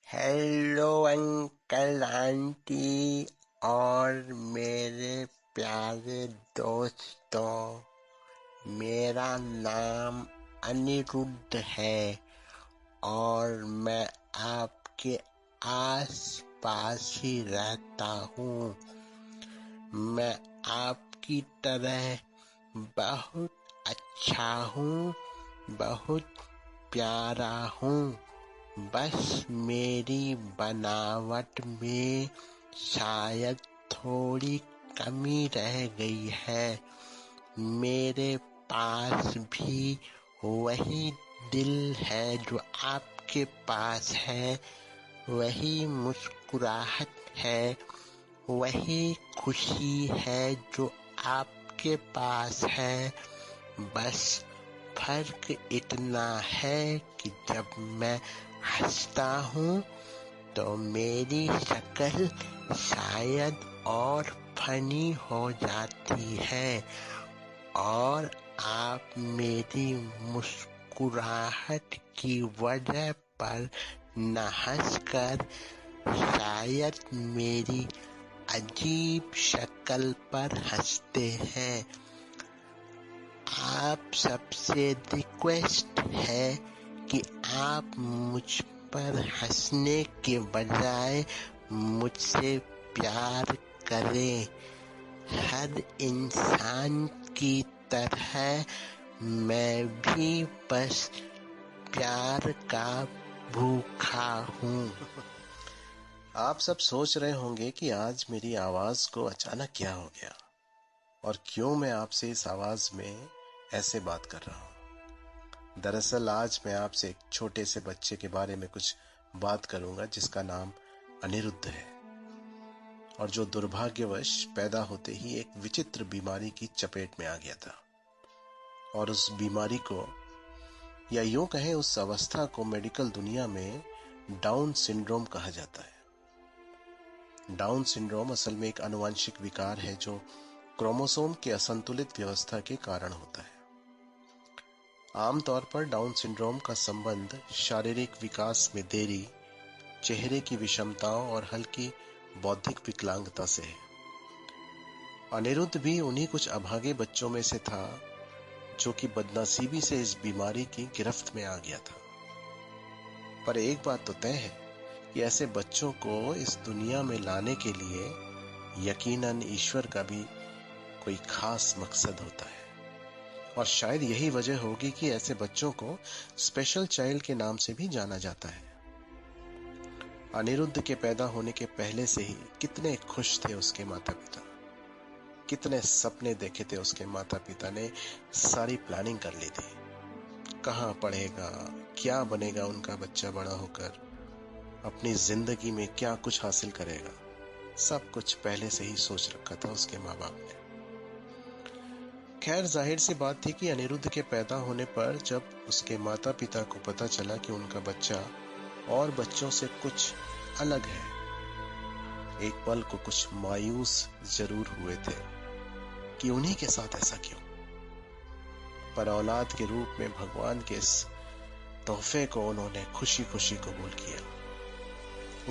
Hello uncle aunty और मेरे प्यारे दोस्तों। मेरा नाम अनिरुद्ध है और मैं आपके आस पास ही रहता हूँ। मैं आपकी तरह बहुत अच्छा हूँ, बहुत प्यारा हूँ। बस मेरी बनावट में शायद थोड़ी कमी रह गई है। मेरे पास भी वही दिल है जो आपके पास है, वही मुस्कुराहट है, वही खुशी है जो आपके पास है। बस फर्क इतना है कि जब मैं हंसता हूँ तो मेरी शक्ल शायद और फनी हो जाती है और आप मेरी मुस्कुराहट की वजह पर न हंसकर शायद मेरी अजीब शक्ल पर हंसते हैं। आप सबसे रिक्वेस्ट है कि आप मुझ पर हंसने के बजाय मुझसे प्यार करें। हर इंसान की तरह मैं भी बस प्यार का भूखा हूँ। आप सब सोच रहे होंगे कि आज मेरी आवाज को अचानक क्या हो गया और क्यों मैं आपसे इस आवाज में ऐसे बात कर रहा हूं। दरअसल आज मैं आपसे एक छोटे से बच्चे के बारे में कुछ बात करूंगा जिसका नाम अनिरुद्ध है और जो दुर्भाग्यवश पैदा होते ही एक विचित्र बीमारी की चपेट में आ गया था। और उस बीमारी को, या यूं कहें उस अवस्था को, मेडिकल दुनिया में डाउन सिंड्रोम कहा जाता है। डाउन सिंड्रोम असल में एक आनुवंशिक विकार है जो क्रोमोसोम के असंतुलित व्यवस्था के कारण होता है। आमतौर पर डाउन सिंड्रोम का संबंध शारीरिक विकास में देरी, चेहरे की विषमताओं और हल्की बौद्धिक विकलांगता से है। अनिरुद्ध भी उन्हीं कुछ अभागे बच्चों में से था जो कि बदनसीबी से इस बीमारी की गिरफ्त में आ गया था। पर एक बात तो तय है कि ऐसे बच्चों को इस दुनिया में लाने के लिए यकीनन ईश्वर का भी कोई खास मकसद होता है। और शायद यही वजह होगी कि ऐसे बच्चों को स्पेशल चाइल्ड के नाम से भी जाना जाता है। अनिरुद्ध के पैदा होने के पहले से ही कितने खुश थे उसके माता पिता, कितने सपने देखे थे उसके माता पिता ने, सारी प्लानिंग कर ली थी। कहाँ पढ़ेगा, क्या बनेगा उनका बच्चा बड़ा होकर, अपनी जिंदगी में क्या कुछ हासिल करेगा, सब कुछ पहले से ही सोच रखा था उसके माँ बाप ने। खैर जाहिर सी बात थी कि अनिरुद्ध के पैदा होने पर जब उसके माता पिता को पता चला कि उनका बच्चा और बच्चों से कुछ अलग है, एक पल को कुछ मायूस जरूर हुए थे कि उन्हीं के साथ ऐसा क्यों। पर औलाद के रूप में भगवान के इस तोहफे को उन्होंने खुशी खुशी कबूल किया।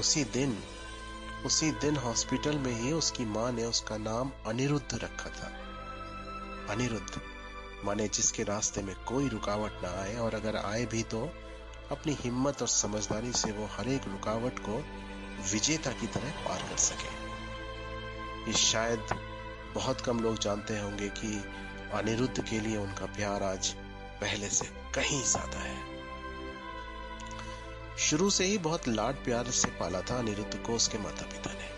उसी दिन हॉस्पिटल में ही उसकी मां ने उसका नाम अनिरुद्ध रखा था। अनिरुद्ध माने जिसके रास्ते में कोई रुकावट ना आए, और अगर आए भी तो अपनी हिम्मत और समझदारी से वो हर एक रुकावट को विजेता की तरह पार कर सके। ये शायद बहुत कम लोग जानते होंगे कि अनिरुद्ध के लिए उनका प्यार आज पहले से कहीं ज्यादा है। शुरू से ही बहुत लाड प्यार से पाला था अनिरुद्ध को उसके माता पिता ने।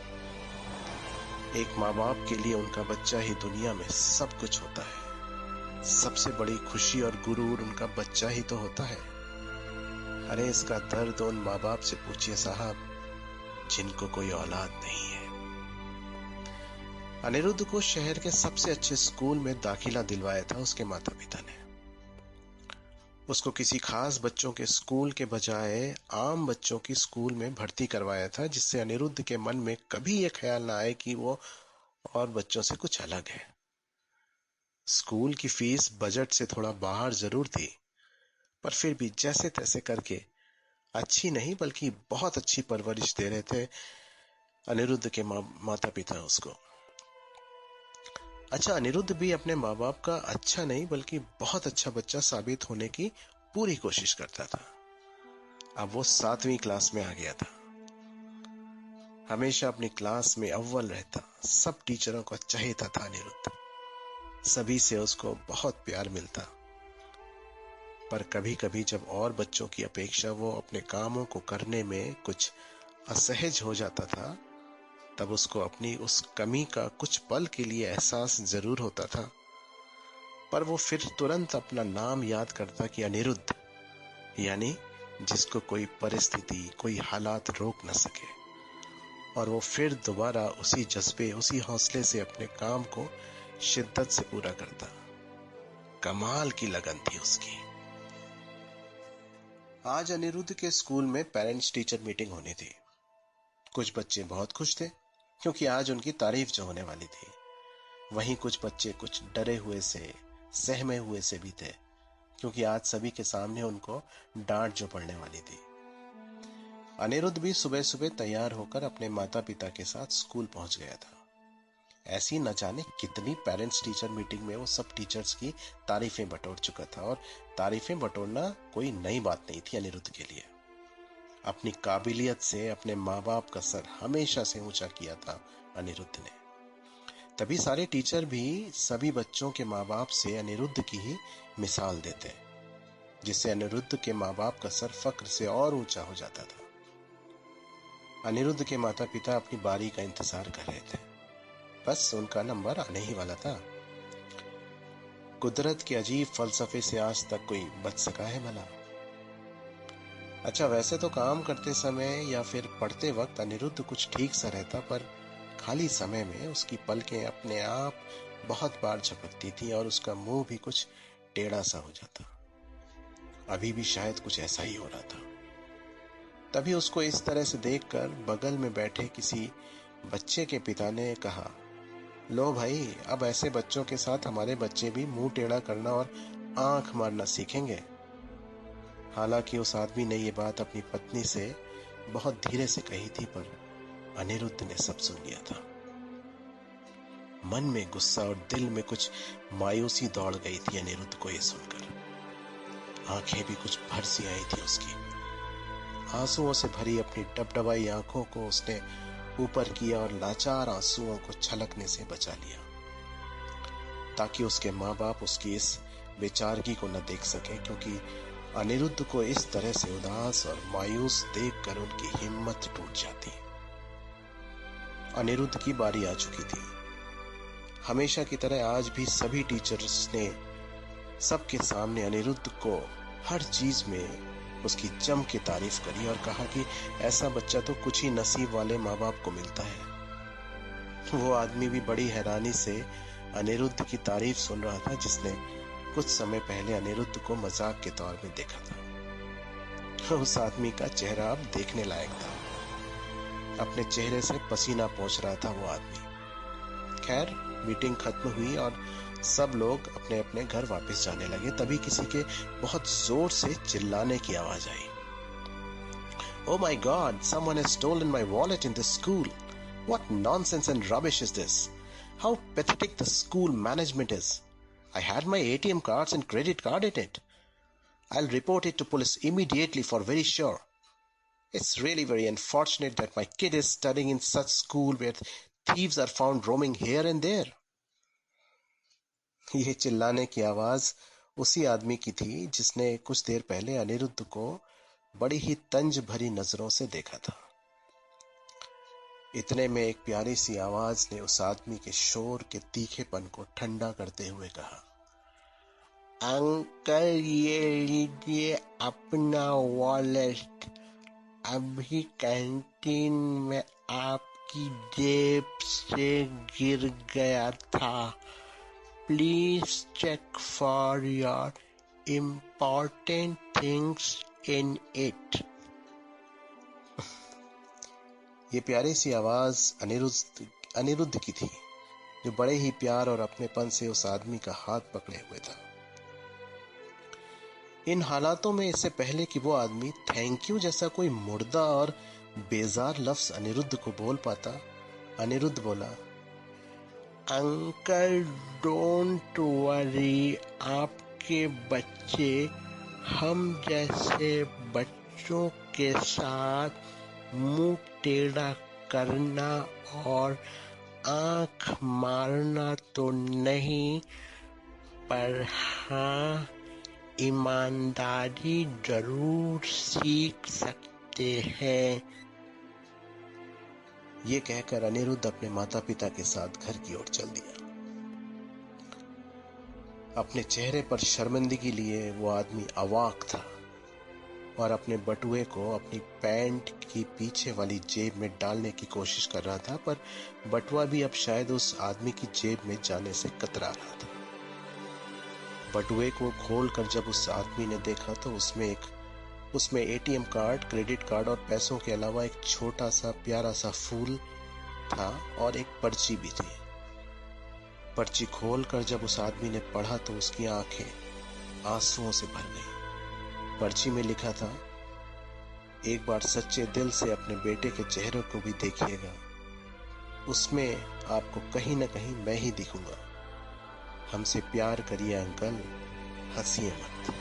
एक माँ बाप के लिए उनका बच्चा ही दुनिया में सब कुछ होता है। सबसे बड़ी खुशी और गुरूर उनका बच्चा ही तो होता है। अरे इसका दर्द उन माँ बाप से पूछिए साहब जिनको कोई औलाद नहीं है। अनिरुद्ध को शहर के सबसे अच्छे स्कूल में दाखिला दिलवाया था उसके माता पिता ने। उसको किसी खास बच्चों के स्कूल के बजाय आम बच्चों की स्कूल में भर्ती करवाया था, जिससे अनिरुद्ध के मन में कभी यह ख्याल ना आए कि वो और बच्चों से कुछ अलग है। स्कूल की फीस बजट से थोड़ा बाहर जरूर थी, पर फिर भी जैसे तैसे करके अच्छी नहीं बल्कि बहुत अच्छी परवरिश दे रहे थे अनिरुद्ध के माता पिता उसको। अच्छा, अनिरुद्ध भी अपने माँ बाप का अच्छा नहीं बल्कि बहुत अच्छा बच्चा साबित होने की पूरी कोशिश करता था। अब वो 7वीं क्लास में आ गया था। हमेशा अपनी क्लास में अव्वल रहता, सब टीचरों को चाहता था अनिरुद्ध, सभी से उसको बहुत प्यार मिलता। पर कभी कभी जब और बच्चों की अपेक्षा वो अपने कामों को करने में कुछ असहज हो जाता था, तब उसको अपनी उस कमी का कुछ पल के लिए एहसास जरूर होता था। पर वो फिर तुरंत अपना नाम याद करता कि अनिरुद्ध, यानी जिसको कोई परिस्थिति, कोई हालात रोक न सके, और वो फिर दोबारा उसी जज्बे, उसी हौसले से अपने काम को शिद्दत से पूरा करता। कमाल की लगन थी उसकी। आज अनिरुद्ध के स्कूल में पेरेंट्स टीचर मीटिंग होनी थी। कुछ बच्चे बहुत खुश थे क्योंकि आज उनकी तारीफ जो होने वाली थी। वहीं कुछ बच्चे कुछ डरे हुए से, सहमे हुए से भी थे क्योंकि आज सभी के सामने उनको डांट जो पड़ने वाली थी। अनिरुद्ध भी सुबह सुबह तैयार होकर अपने माता पिता के साथ स्कूल पहुंच गया था। ऐसी न जाने कितनी पेरेंट्स टीचर मीटिंग में वो सब टीचर्स की तारीफें बटोर चुका था, और तारीफें बटोरना कोई नई बात नहीं थी अनिरुद्ध के लिए। अपनी काबिलियत से अपने माँ बाप का सर हमेशा से ऊंचा किया था अनिरुद्ध ने। तभी सारे टीचर भी सभी बच्चों के माँ बाप से अनिरुद्ध की ही मिसाल देते, जिससे अनिरुद्ध के माँ बाप का सर फक्र से और ऊंचा हो जाता था। अनिरुद्ध के माता पिता अपनी बारी का इंतजार कर रहे थे, बस उनका नंबर आने ही वाला था। कुदरत के अजीब फलसफे से आज तक कोई बच सका है भला? अच्छा, वैसे तो काम करते समय या फिर पढ़ते वक्त अनिरुद्ध कुछ ठीक सा रहता, पर खाली समय में उसकी पलकें अपने आप बहुत बार झपकती थी और उसका मुंह भी कुछ टेढ़ा सा हो जाता। अभी भी शायद कुछ ऐसा ही हो रहा था। तभी उसको इस तरह से देखकर बगल में बैठे किसी बच्चे के पिता ने कहा, लो भाई, अब ऐसे बच्चों के साथ हमारे बच्चे भी मुंह टेढ़ा करना और आंख मारना सीखेंगे। हालांकि उस आदमी ने ये बात अपनी पत्नी से बहुत धीरे से कही थी, पर अनिरुद्ध ने सब सुन लिया था। मन में गुस्सा और दिल में कुछ मायूसी दौड़ गई थी अनिरुद्ध को ये सुनकर। आंखें भी कुछ भर सी आई थी उसकी। आंसुओं से भरी अपनी डबडबाई आंखों को उसने ऊपर किया और लाचार आंसुओं को छलकने से बचा लिया, ताकि उसके माँ बाप उसकी इस बेचारगी को न देख सके, क्योंकि अनिरुद्ध को इस तरह से उदास और मायूस देखकर उनकी हिम्मत टूट जाती। अनिरुद्ध की बारी आ चुकी थी। हमेशा की तरह आज भी सभी टीचर्स ने सबके सामने अनिरुद्ध को हर चीज में उसकी जम के तारीफ करी और कहा कि ऐसा बच्चा तो कुछ ही नसीब वाले माँ बाप को मिलता है। वो आदमी भी बड़ी हैरानी से अनिरुद्ध की तारीफ सुन रहा था, जिसने कुछ समय पहले अनिरुद्ध को मजाक के तौर में देखा था। उस आदमी का चेहरा अब देखने लायक था। अपने चेहरे से पसीना पोंछ रहा था वो आदमी। खैर, मीटिंग खत्म हुई और सब लोग अपने अपने घर वापस जाने लगे। तभी किसी के बहुत जोर से चिल्लाने की आवाज आई। Oh my God, someone has stolen my wallet in this school. What nonsense and rubbish is this? How pathetic the school management is. I had my ATM cards and credit card in it. I'll report it to police immediately for very sure. It's really very unfortunate that my kid is studying in such school where thieves are found roaming here and there. ये चिल्लाने की आवाज उसी आदमी की थी जिसने कुछ देर पहले अनिरुद्ध को बड़ी ही तंज भरी नजरों से देखा था। इतने में एक प्यारी सी आवाज ने उस आदमी के शोर के तीखेपन को ठंडा करते हुए कहा, अंकल, ये लीजिए अपना वॉलेट। अभी कैंटीन में आपकी जेब से गिर गया था। Please check for your important things in it. ये प्यारी सी आवाज अनिरुद्ध की थी, जो बड़े ही प्यार और अपनेपन से उस आदमी का हाथ पकड़े हुए था। इन हालातों में इससे पहले कि वो आदमी थैंक यू जैसा कोई मुर्दा और बेजार लफ्ज अनिरुद्ध को बोल पाता, अनिरुद्ध बोला, अंकल डोंट वरी, आपके बच्चे हम जैसे बच्चों के साथ मुंह टेढ़ा करना और आंख मारना तो नहीं, पर हाँ ईमानदारी जरूर सीख सकते हैं। ये कहकर अनिरुद्ध अपने माता पिता के साथ घर की ओर चल दिया। अपने चेहरे पर शर्मिंदगी लिए वो आदमी अवाक था और अपने बटुए को अपनी पैंट की पीछे वाली जेब में डालने की कोशिश कर रहा था, पर बटुआ भी अब शायद उस आदमी की जेब में जाने से कतरा रहा था। बटुए को खोलकर जब उस आदमी ने देखा तो उसमें एटीएम कार्ड, क्रेडिट कार्ड और पैसों के अलावा एक छोटा सा प्यारा सा फूल था और एक पर्ची भी थी। पर्ची खोलकर जब उस आदमी ने पढ़ा तो उसकी आंखें आंसुओं से भर गई। पर्ची में लिखा था, एक बार सच्चे दिल से अपने बेटे के चेहरे को भी देखिएगा, उसमें आपको कहीं न कहीं मैं ही दिखूंगा। हमसे प्यार करिए अंकल, हंसिए मत।